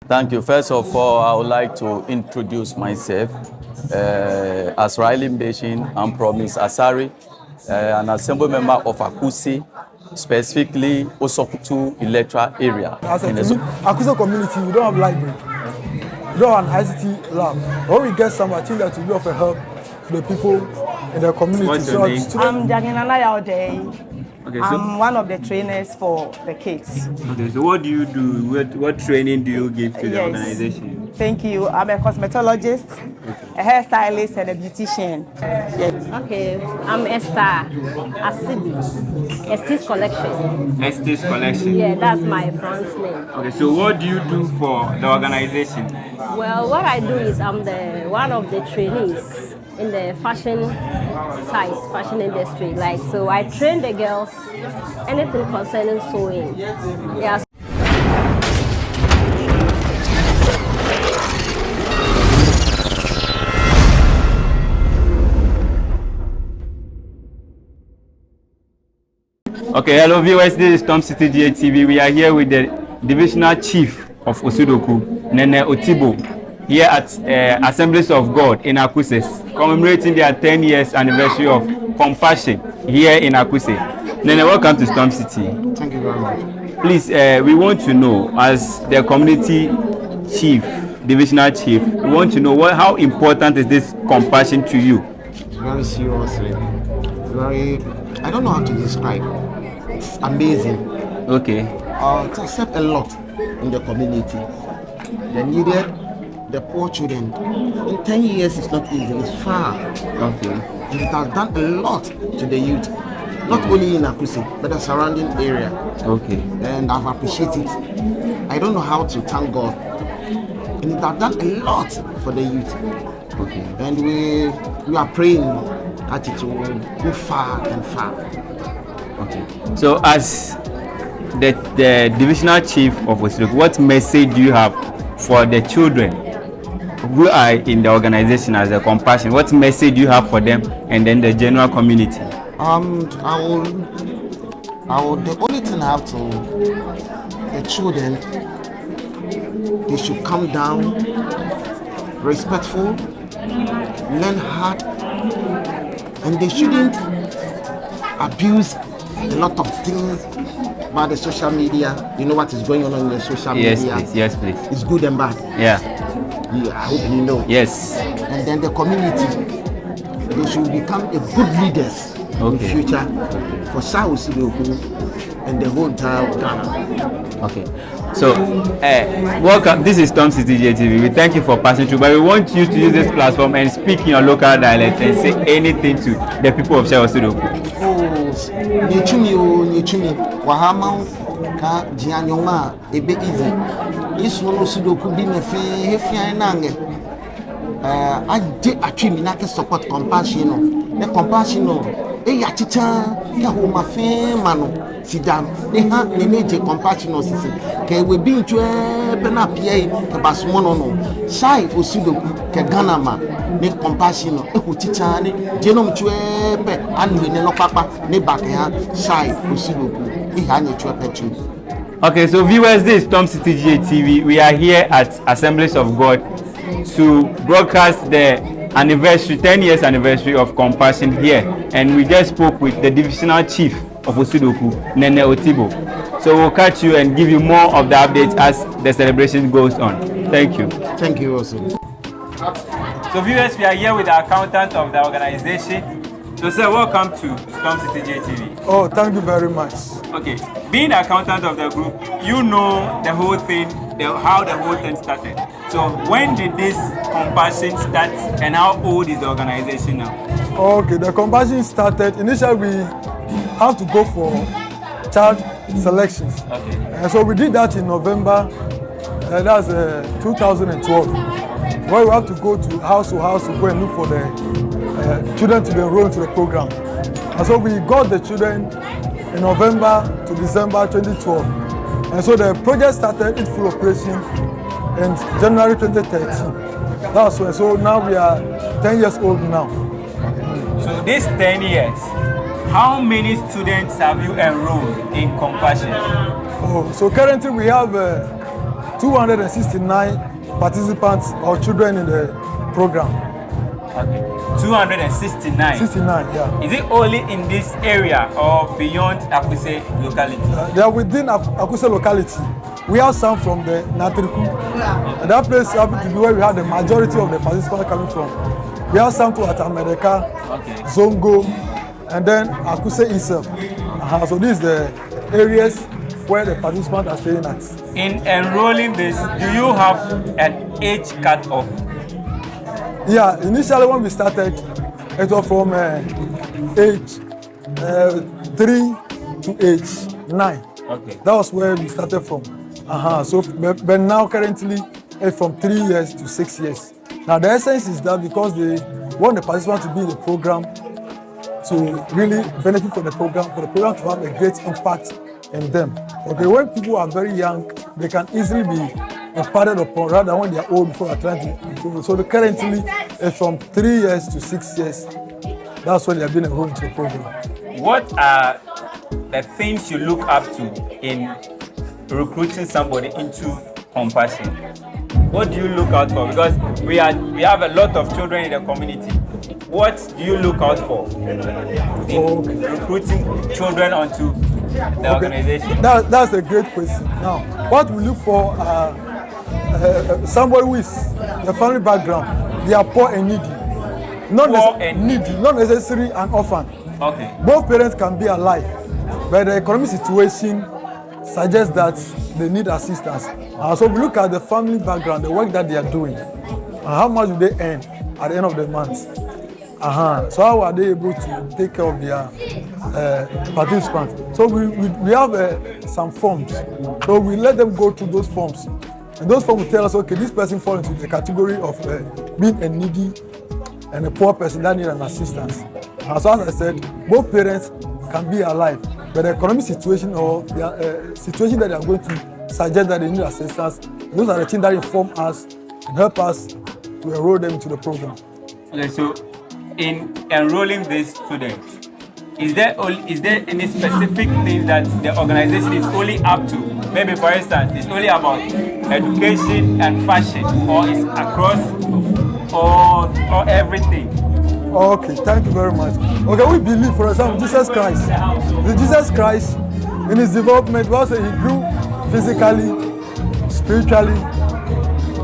Thank you. First of all, I would like to introduce myself. As Riley mentioned, I'm from Ms. Asari, an assembly member of Akuse, specifically Osokutu electoral area. As a Akuse community, we don't have library. We don't have an ICT lab. When we get some, I think that will be of a help to the people in the community. What's your name? I'm Jaginana Yaudei. Okay, I'm one of the trainers for the kids. Okay, so what do you do? What training do you give to the organization? Thank you. I'm a cosmetologist, a hairstylist, and a beautician. Yes. Okay, I'm Esther Asibi, Estes Collection. Estes Collection? Yeah, that's my brand's name. Okay, so what do you do for the organization? Well, what I do is I'm one of the trainees in the fashion industry. Like, so I train the girls, anything concerning sewing. Yeah. Okay, hello viewers, this is Stormcitygh TV. We are here with the Divisional Chief of Osudoku, Nene Otibo, here at Assemblies of God in Akuse, commemorating their 10 years anniversary of Compassion here in Akuse. Nene, welcome to Stormcitygh. Thank you very much. Please, we want to know, as the community chief, divisional chief, we want to know how important is this compassion to you? Very seriously. I don't know how to describe. It's amazing. Okay. It accepts a lot in the community. The needed, the poor children. In 10 years, it's not easy. It's far. Okay. And it has done a lot to the youth, not only in Akuse, but the surrounding area. Okay. And I've appreciated it. I don't know how to thank God. And it has done a lot for the youth. Okay. And we are praying that it will go far and far. Okay. So, as the divisional chief of Osudoku, what message do you have for the children who are in the organization as a compassion? What message do you have for them and then the general community? I will. The only thing I have to the children, they should come down, respectful, learn hard, and they shouldn't abuse a lot of things about the social media. You know what is going on in the social media? Yes, please. It's good and bad. Yeah, I hope you know. Yes. And then the community, they should become a good leaders in future for South Osudoku and the whole entire Ghana. Okay. So, welcome. This is Stormcitygh TV. We thank you for passing through, but we want you to use this platform and speak in your local dialect and say anything to the people of Osudoku. Nyechumi, Wahama, Ka Jianyoma, Ebe Easy. This one Osudoku be me Hefia Nange. I did actually not support compassion. The compassion, ya chicha, ya homa mano, sidam, neha, nemeje compassion sisi. Ke we be into a penapie, ke basmono no. Shai Osudoku, ke Ghana ma, ne compassion, ehu chicha ne, jenom chuepe, anu ne no papa, ne bakea, Shai Osudoku, ihanye chuepe chu. Okay, so viewers, this is Stormcitygh TV. We are here at Assemblies of God to broadcast the anniversary, 10 years anniversary of Compassion here, and we just spoke with the divisional chief of Osudoku, Nene Otibo. So we'll catch you and give you more of the updates as the celebration goes on. Thank you. Thank you also. So viewers, we are here with the accountant of the organization. So sir, welcome to Stormcitygh TV. Oh, thank you very much. Okay, being the accountant of the group, you know the whole thing, how the whole thing started. So when did this compassion start and how old is the organization now? Okay, the compassion started. Initially, we have to go for child selections. Okay. And so we did that in November, that's 2012. Where we have to go to house to go and look for the children to be enrolled into the program. And so we got the children in November to December 2012. And so the project started in full operation in January 2013. That's when. So now we are 10 years old now. So this 10 years, how many students have you enrolled in Compassion? Oh, so currently we have 269 participants or children in the program. Okay. 269. 69, yeah. Is it only in this area or beyond Akuse locality? They are within Akuse locality. We have some from the Natriku. And that place happens to be where we have the majority of the participants coming from. We have some to Atamereka, Okay. Zongo, and then Akuse itself. So these are the areas where the participants are staying at. In enrolling this, do you have an age cut-off? Yeah, initially when we started, it was from age 3 to age 9. Okay. That was where we started from. So, but now currently, it's from 3 years to 6 years. Now the essence is that because they want the participants to be in the program, to really benefit from the program, for the program to have a great impact in them. Okay, when people are very young, they can easily be imparted upon rather than when they are old before they're trying to improve. So currently, it's from 3 years to 6 years. That's when they have been enrolled into the program. What are the things you look up to in recruiting somebody into Compassion? What do you look out for? Because we have a lot of children in the community. What do you look out for in recruiting children onto the organization? That's a great question. Now, what we look for somebody who is a family background, they are poor and needy. Not necessarily an orphan. Okay. Both parents can be alive, but the economic situation suggests that they need assistance. So we look at the family background, the work that they are doing, how much do they earn at the end of the month. So how are they able to take care of their participants? So we have some forms. So we let them go through those forms. And those forms will tell us, okay, this person falls into the category of being a needy and a poor person that needs an assistance. So as I said, both parents can be alive, but the economic situation or the situation that they are going to suggest that they need assistance, those are the things that inform us and help us to enroll them into the program. Okay, so in enrolling these students, is there any specific things that the organization is only up to? Maybe, for instance, it's only about education and fashion, or it's across or everything? Okay, thank you very much. Okay, we believe, for example, Jesus Christ. Jesus Christ, in his development, we also he grew physically, spiritually,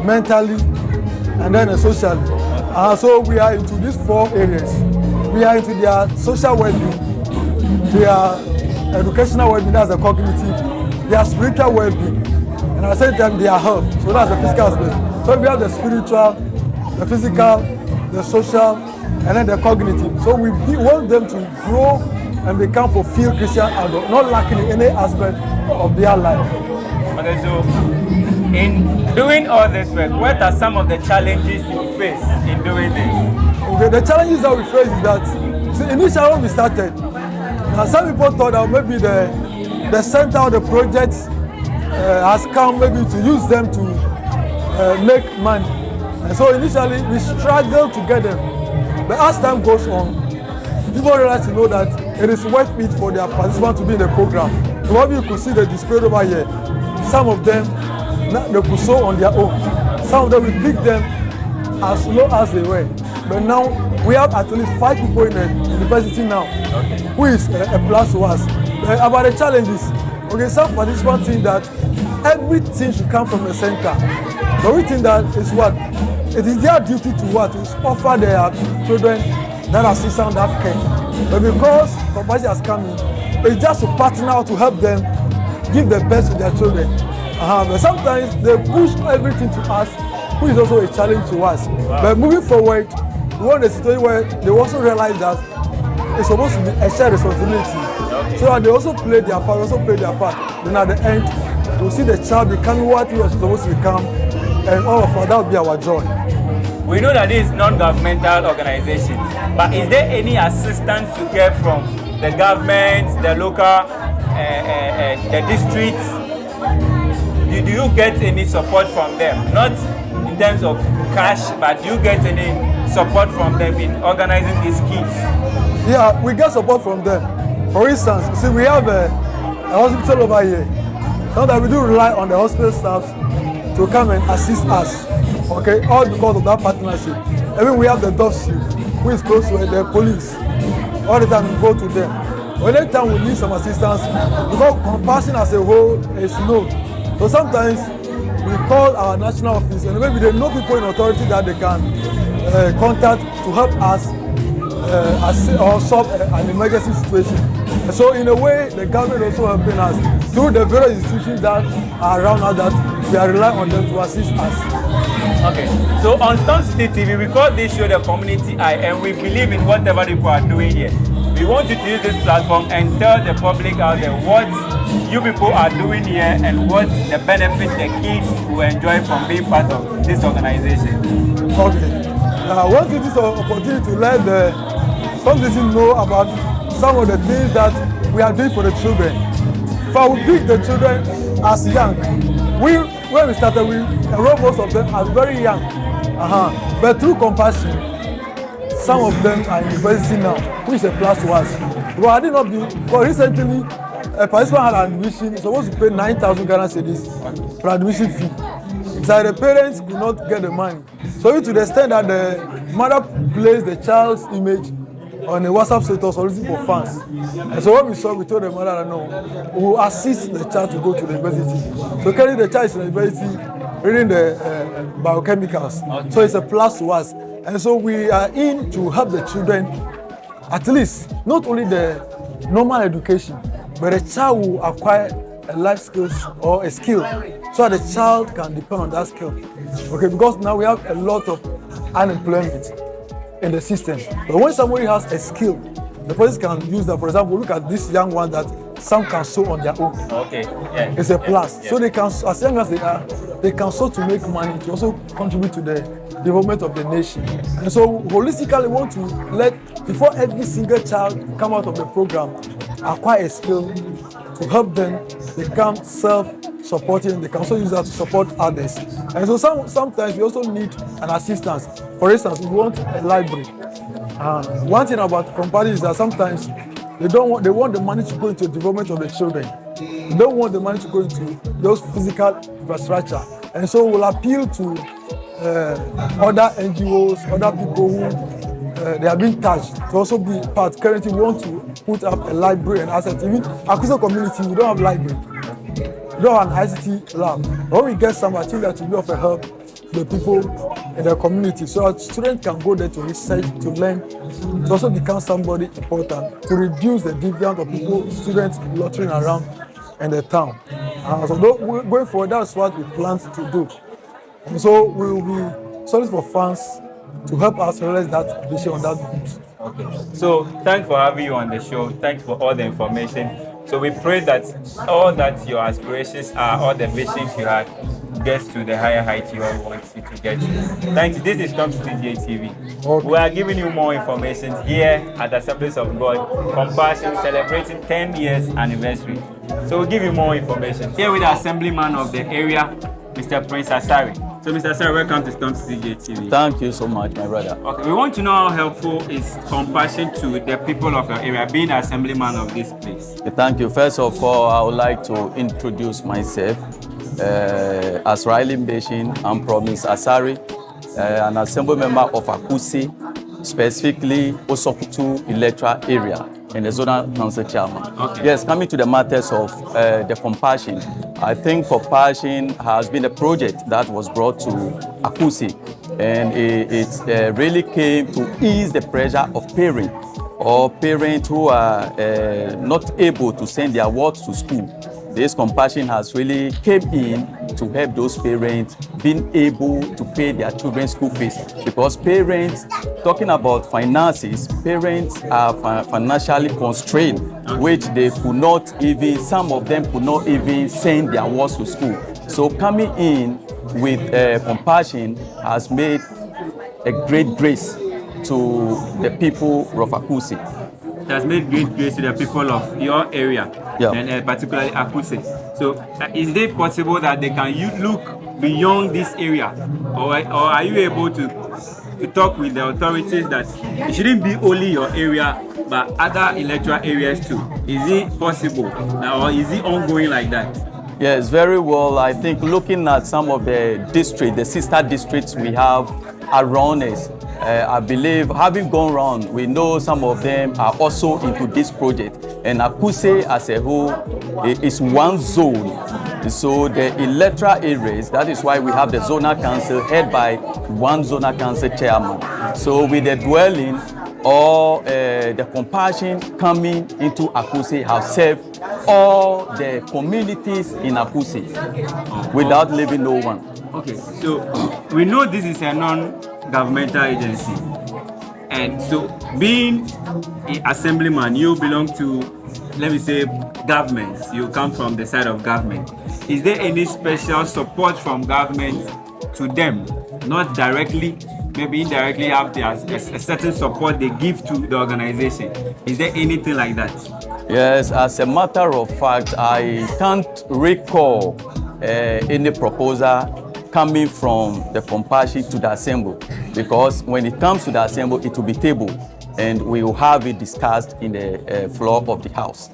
mentally, and then socially. So we are into these 4 areas. We are into their social well-being, their educational well-being, that's the cognitive, their spiritual well-being, and at the same time their health, so that's the physical aspect. So we have the spiritual, the physical, the social, and then the cognitive. So we want them to grow and become fulfilled Christian adults, not lacking in any aspect of their life. Okay, so in doing all this work, what are some of the challenges you face in doing this? Okay, the challenges that we face is that, see, initially when we started, some people thought that maybe the center of the project has come maybe to use them to make money. And so initially we struggled to get them. But as time goes on, people realize to know that it is worth it for their participants to be in the program. So what you could see the display over here, some of them they could sew on their own. Some of them we pick them as low as they were. But now we have at least 5 people in the university now, who is a plus to us. About the challenges, okay, some participants think that everything should come from the center. But we think that is what? It is their duty to what? To offer their children that assistance, that care. But because Compassion has come in, it's just to partner out to help them give the best to their children. But sometimes they push everything to us, which is also a challenge to us. Wow. But moving forward, we want a situation where they also realize that it's supposed to be a shared responsibility. So that they also play their part, Then at the end, we'll see the child becoming what he was supposed to become, and all of us, that will be our joy. We know that this is non-governmental organization, but is there any assistance you get from the government, the local, the districts? Do you get any support from them? Not in terms of cash, but do you get any support from them in organizing these schemes? Yeah, we get support from them. For instance, see, we have a hospital over here. So that we do rely on the hospital staff to come and assist us. Okay, all because of that partnership. Even we have the Dove who is close to the police. All the time we go to them. Anytime we need some assistance, because compassion as a whole is low. So sometimes we call our national office and maybe they know people in authority that they can contact to help us or solve an emergency situation. And so in a way, the government also helping us through the various institutions that are around us that we are relying on them to assist us. Okay, so on Stormcitygh, we call this show the Community Eye, and we believe in whatever people are doing here. We want you to use this platform and tell the public out there what you people are doing here and what the benefits the kids will enjoy from being part of this organization. Okay, I want to use this opportunity to let some citizens know about some of the things that we are doing for the children. For we pick the children as young. When we started, we enrolled most of them as very young. But through compassion, some of them are in university now, which is a plus to us. Well, I did not be, but recently, a participant had admission, supposed to pay 9,000 Ghana cedis for admission fee. So the parents could not get the money. So to the extent that the mother placed the child's image on a WhatsApp status soliciting for funds. And so what we saw, we told the mother that no, we will assist the child to go to the university. So currently the child is in the university reading the biochemicals. So it's a plus to us. And so we are in to help the children, at least, not only the normal education, but the child will acquire a life skills or a skill so that the child can depend on that skill. Okay, because now we have a lot of unemployment in the system. But when somebody has a skill, the person can use that. For example, look at this young one that some can sew on their own. Okay, yeah. It's a plus. Yeah. So they can, as young as they are, they can sew to make money to also contribute to the development of the nation. And so holistically, we want to let, before every single child come out of the program, acquire a skill to help them become self-supporting. They can also use that to support others. And so sometimes we also need an assistance. For instance, we want a library. One thing about companies is that sometimes they want the money to go into the development of the children. They don't want the money to go into those physical infrastructure. And so we'll appeal to other NGOs, other people who they are being touched to also be part. Currently, we want to put up a library and assets. Even Akuse community, we don't have library. We don't have an ICT lab. When we get some, I think that will be of a help to the people in the community, so that students can go there to research, to learn, to also become somebody important, to reduce the deviance of people, students loitering around in the town. So going forward, that's what we plan to do. And so we will be soliciting for funds to help us realize that vision on that group. Okay. So thanks for having you on the show. Thanks for all the information. So we pray that all that your aspirations are, all the visions you had, gets to the higher height you all want it to get to. Thanks. This is Stormcitygh TV. Okay. We are giving you more information here at the Assemblies of God Compassion, celebrating 10 years anniversary. So we'll give you more information. Here with the assemblyman of the area, Mr. Prince Asari. So Mr. Asari, welcome to Stormcitygh TV. Thank you so much, my brother. Okay, we want to know how helpful is compassion to the people of your area, being the assemblyman of this place. Thank you. First of all, I would like to introduce myself. As Riley mentioned, I'm from Ms. Asari, an assembly member of Akuse, specifically Osokutu electoral area, and the zonal council chairman. Okay. Yes, coming to the matters of the compassion, I think compassion has been a project that was brought to Akuse, and it really came to ease the pressure of parents who are not able to send their wards to school. This compassion has really came in to help those parents being able to pay their children's school fees, because parents, talking about finances, parents are financially constrained, which they could not even, some of them could not even send their wards to school. So coming in with compassion has made a great grace to the people of Akuse. It has made great grace to the people of your area, and particularly Akuse. So is it possible that they can look beyond this area, or are you able to talk with the authorities that it shouldn't be only your area but other electoral areas too? Is it possible, or is it ongoing like that? Yes, very well. I think looking at some of the districts, the sister districts we have around us, I believe having gone around, we know some of them are also into this project. And Akuse as a whole is one zone. So the electoral areas, that is why we have the zonal council head by one zonal council chairman. So with the dwelling or the compassion coming into Akuse have served all the communities in Akuse without leaving no one. Okay, so we know this is a non-governmental agency, and so being an assemblyman, you belong to, let me say, government. You come from the side of government. Is there any special support from government to them? Not directly, maybe indirectly have a certain support they give to the organization. Is there anything like that? Yes, as a matter of fact, I can't recall any proposal coming from the compassion to the assembly, because when it comes to the assembly, it will be tabled and we will have it discussed in the floor of the house.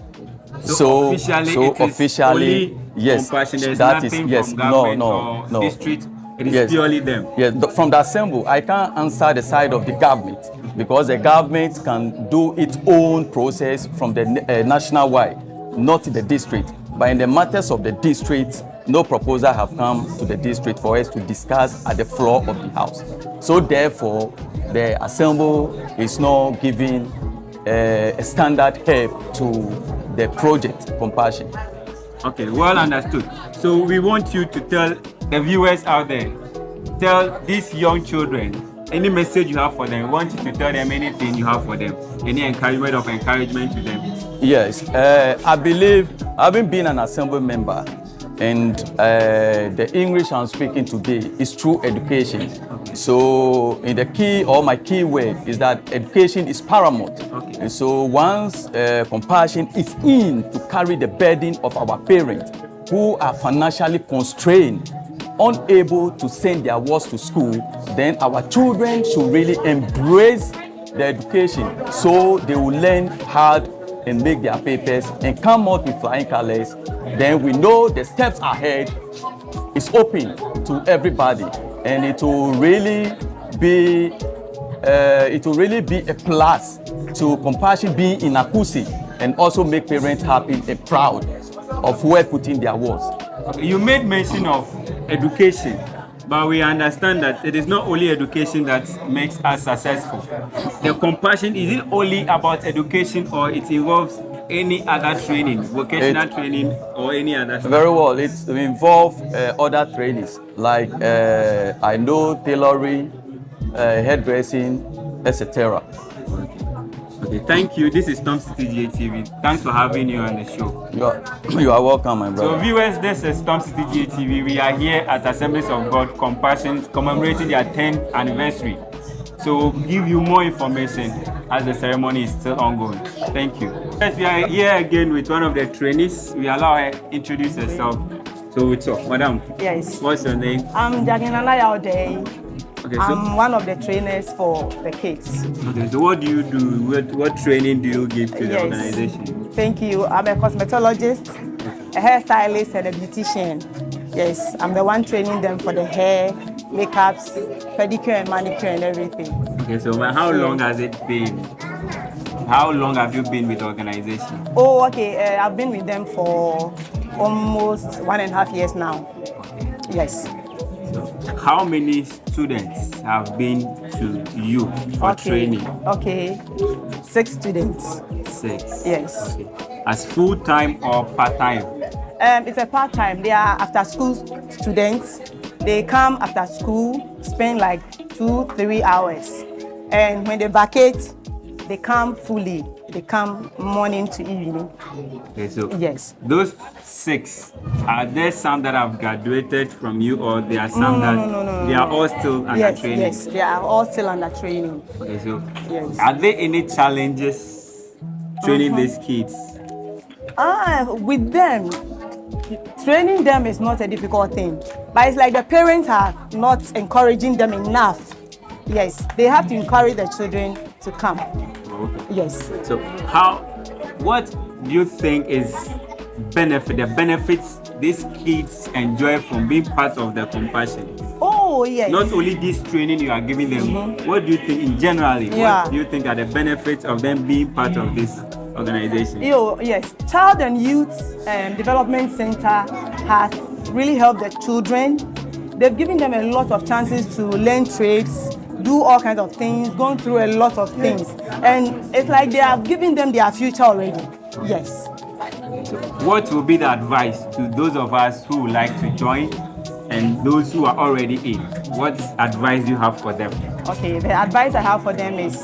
So officially, yes, that is, yes, no. District, it is purely them. Yes, from the assembly, I can't answer the side of the government, because the government can do its own process from the national wide, not the district. But in the matters of the district, no proposal have come to the district for us to discuss at the floor of the house. So therefore, the assembly is not giving a standard help to the project compassion. Okay, well understood. So we want you to tell the viewers out there, tell these young children any message you have for them. We want you to tell them anything you have for them, any encouragement to them. Yes, I believe, having been an assembly member, and the English I'm speaking today is through education. Okay. So in the key, or my key word is that education is paramount. Okay. And so once compassion is in to carry the burden of our parents who are financially constrained, unable to send their wards to school, then our children should really embrace the education so they will learn hard and make their papers and come out with flying colors. Then we know the steps ahead is open to everybody, and it will really be a plus to compassion being in Akuse, and also make parents happy and proud of where putting their words. You made mention of education, but we understand that it is not only education that makes us successful. The compassion, is it only about education, or it involves any other training, vocational training or any other training? Very well, it involves other trainings like I know tailoring, hairdressing, etc. Okay, thank you. This is Stormcitygh TV. Thanks for having you on the show. You are welcome, my brother. So viewers, this is Stormcitygh TV. We are here at Assemblies of God Compassion commemorating their 10th anniversary. So we'll give you more information as the ceremony is still ongoing. Thank you. Yes, we are here again with one of the trainees. We allow her to introduce herself. So we talk. Madam. Yes. What's your name? I'm Jaginana Yaudei. Okay, so I'm one of the trainers for the kids. Okay, so what do you do? What training do you give to the organization? Thank you. I'm a cosmetologist, a hairstylist, and a beautician. Yes, I'm the one training them for the hair, makeups, pedicure and manicure and everything. Okay, so how long has it been? How long have you been with the organization? Oh, okay. I've been with them for almost 1.5 years now. Yes. So how many students have been to you for training? Okay, 6 students. 6? Yes. Okay. As full-time or part-time? It's a part-time. They are after-school students. They come after school, spend like 2-3 hours. And when they vacate, they come fully. They come morning to evening. Okay, so yes. Those 6, are there some that have graduated from you, or there are some No. They are all still under training? Yes, they are all still under training. Okay, so are there any challenges training these kids? With them, training them is not a difficult thing, but it's like the parents are not encouraging them enough. Yes, they have to encourage the children to come. Okay. Yes. So what do you think is the benefits these kids enjoy from being part of the compassion? Oh, yes. Not only this training you are giving them, what do you think in generally? Yeah. What do you think are the benefits of them being part of this organization? Yes, Child and Youth Development Center has really helped the children. They've given them a lot of chances to learn trades, do all kinds of things, going through a lot of things. And it's like they have given them their future already. Yes. What will be the advice to those of us who would like to join and those who are already in? What advice do you have for them? Okay, the advice I have for them is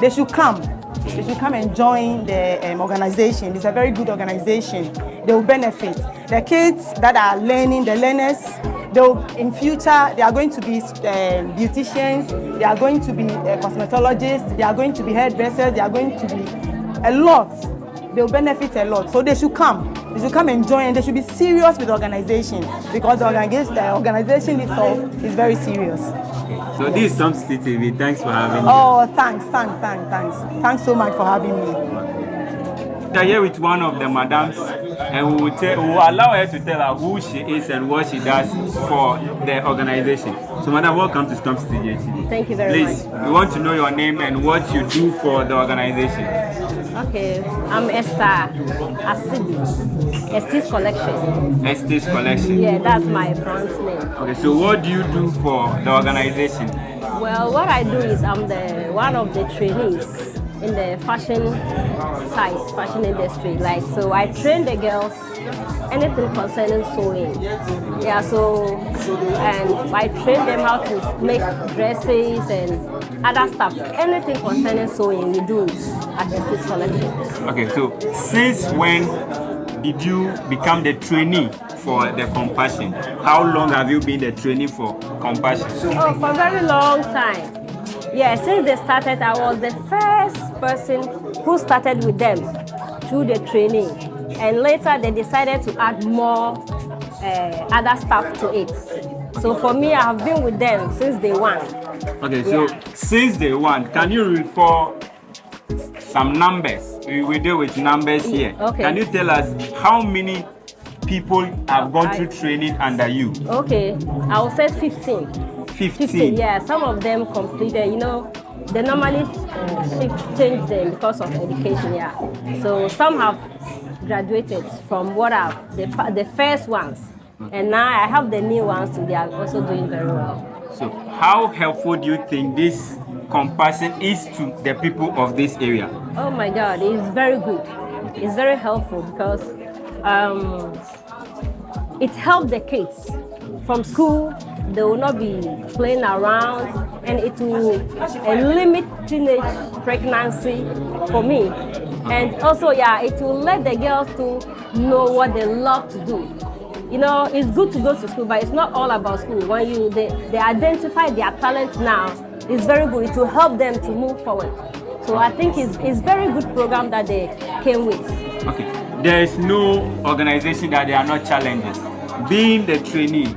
they should come. They should come and join the organization. It's a very good organization. They will benefit. The kids that are learning, the learners, in future, they are going to be beauticians, they are going to be cosmetologists, they are going to be hairdressers, they are going to be a lot. They will benefit a lot. So they should come. They should come and join. They should be serious with the organization because the organization itself is very serious. So this is Stormcitygh. Thanks for having me. Oh, thanks. Thanks so much for having me. We are here with one of the madams, and we will allow her to tell her who she is and what she does for the organization. So, madam, welcome to Stormcitygh TV. Thank you very much. Please, we want to know your name and what you do for the organization. Okay, I'm Esther Asidi, Estes Collection. Estes Collection. Yeah, that's my brand's name. Okay, so what do you do for the organization? Well, what I do is I'm one of the trainees in the fashion industry. Like, so I train the girls anything concerning sewing. Yeah, so and I train them how to make dresses and other stuff. Anything concerning sewing, we do it at Estes Collection. Okay, so since when did you become the trainee for the Compassion? How long have you been the trainee for Compassion? Oh, for a very long time. Yeah, since they started, I was the first person who started with them through the training. And later they decided to add more other stuff to it. So for me, I have been with them since day one. Okay, so since day one, can you recall some numbers? We deal with numbers here. Okay. Can you tell us how many people have gone through training under you? Okay, I will say 15. 15? Yeah, some of them completed, they normally change them because of education, yeah. So some have graduated from what are the first ones. And now I have the new ones too. They are also doing very well. So how helpful do you think this Compassion is to the people of this area? Oh my God, it's very good. It's very helpful because it helps the kids from school. They will not be playing around, and it will limit teenage pregnancy for me. And also, yeah, it will let the girls to know what they love to do. It's good to go to school, but it's not all about school. When they identify their talents now, it's very good. It will help them to move forward. So I think it's very good program that they came with. Okay, there is no organization that there are not challenges. Being the trainee,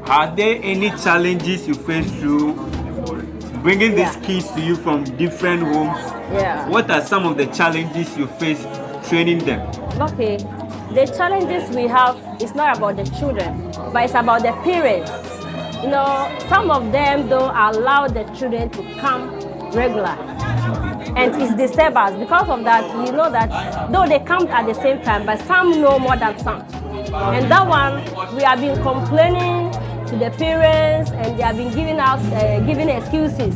are there any challenges you face through bringing these kids to you from different homes? Yeah. What are some of the challenges you face training them? Okay, the challenges we have is not about the children, but it's about the parents. Some of them don't allow the children to come regular. And it's disturbance. Because of that, that though they come at the same time, but some know more than some. And that one, we have been complaining to the parents, and they have been giving excuses,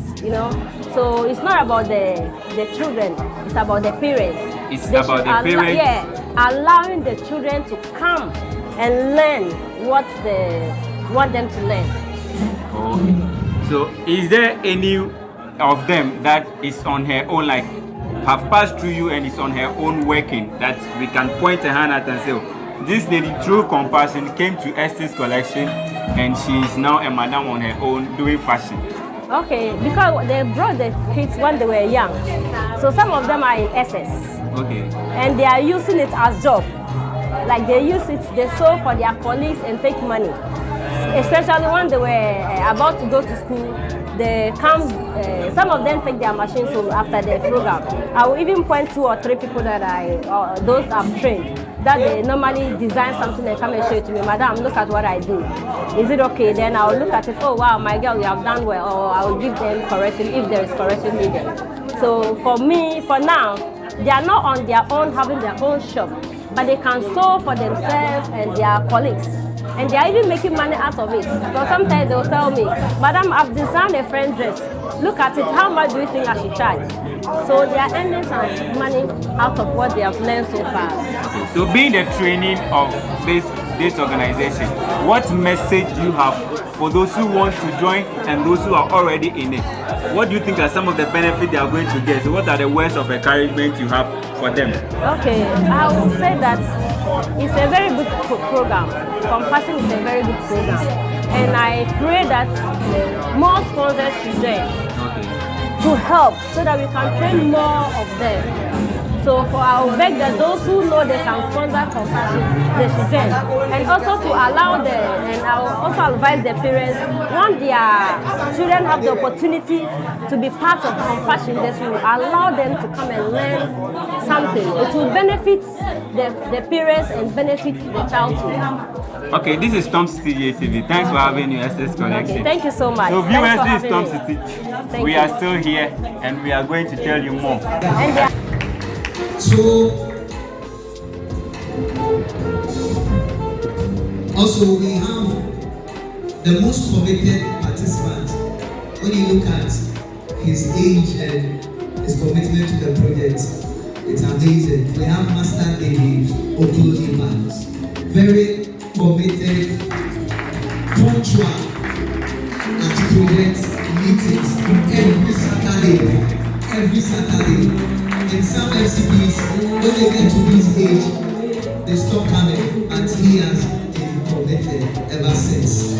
So it's not about the children, it's about the parents. It's about the parents? Yeah, allowing the children to come and learn what they want them to learn. Okay. So is there any of them that is on her own, like have passed through you and is on her own working, that we can point a hand at and say, oh, this lady through Compassion came to Estes Collection and she is now a madam on her own doing fashion? Okay, because they brought the kids when they were young. So some of them are in SS. Okay. And they are using it as job. Like they use it, they sew for their colleagues and take money. Especially when they were about to go to school, they come, some of them take their machines home after the program. I will even point 2 or 3 people that those I've trained. that they normally design something and come and show it to me. Madam, look at what I do. Is it okay? Then I'll look at it. Oh wow, my girl, you have done well. Or I'll give them correction if there is correction needed. So for me, for now, they are not on their own having their own shop, but they can sew for themselves and their colleagues. And they are even making money out of it. So sometimes they'll tell me, Madam, I've designed a friend dress. Look at it, how much do you think I should charge? So they are earning some money out of what they have learned so far. So being the training of this organization, what message do you have for those who want to join and those who are already in it? What do you think are some of the benefits they are going to get? So what are the words of encouragement you have for them? Okay, I will say that it's a very good program. Compassion is a very good program. And I pray that more sponsors should join to help so that we can train more of them. So I will beg that those who know they can sponsor Compassion, they should join. And also to allow them, and I will also advise the parents, once their children have the opportunity to be part of Compassion, they should allow them to come and learn something. It will benefit the parents and benefit the child too. Okay, this is Stormcitygh TV. Thanks for having you, SS Connection. Okay, thank you so much. So viewers, this is Stormcitygh. We are still here and we are going to tell you more. So, also we have the most committed participant. When you look at his age and his commitment to the project, it's amazing. We have Master David Akuse, very committed, punctual at project meetings every Saturday. In some FCPs, when they get to this age, they stop coming, and he has been committed ever since.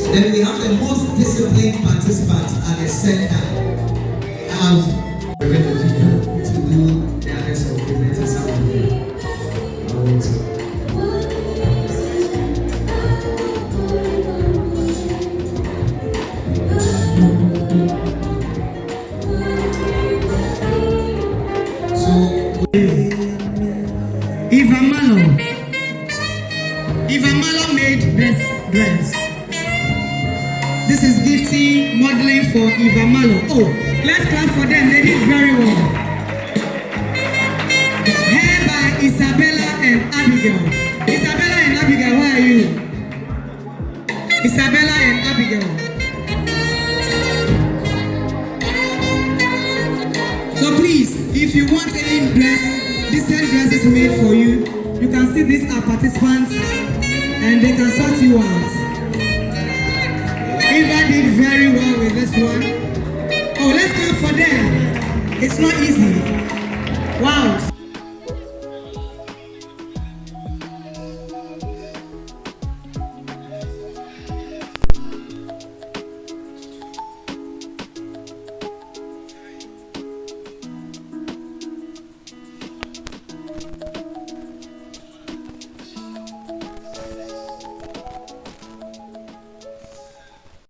Then we have the most disciplined participants at the center. Have to do the others of presenting some of them. Ivamalo made this dress. This is Gifty modeling for Ivamalo. Oh, let's clap for them. They did very well. Hair by Isabella and Abigail. Isabella and Abigail, where are you? Isabella and Abigail. So please, if you want any dress, this dress is made for you. You can see these are participants and they can sort you out. Eva did very well with this one. Oh, let's clap for them. It's not easy. Wow.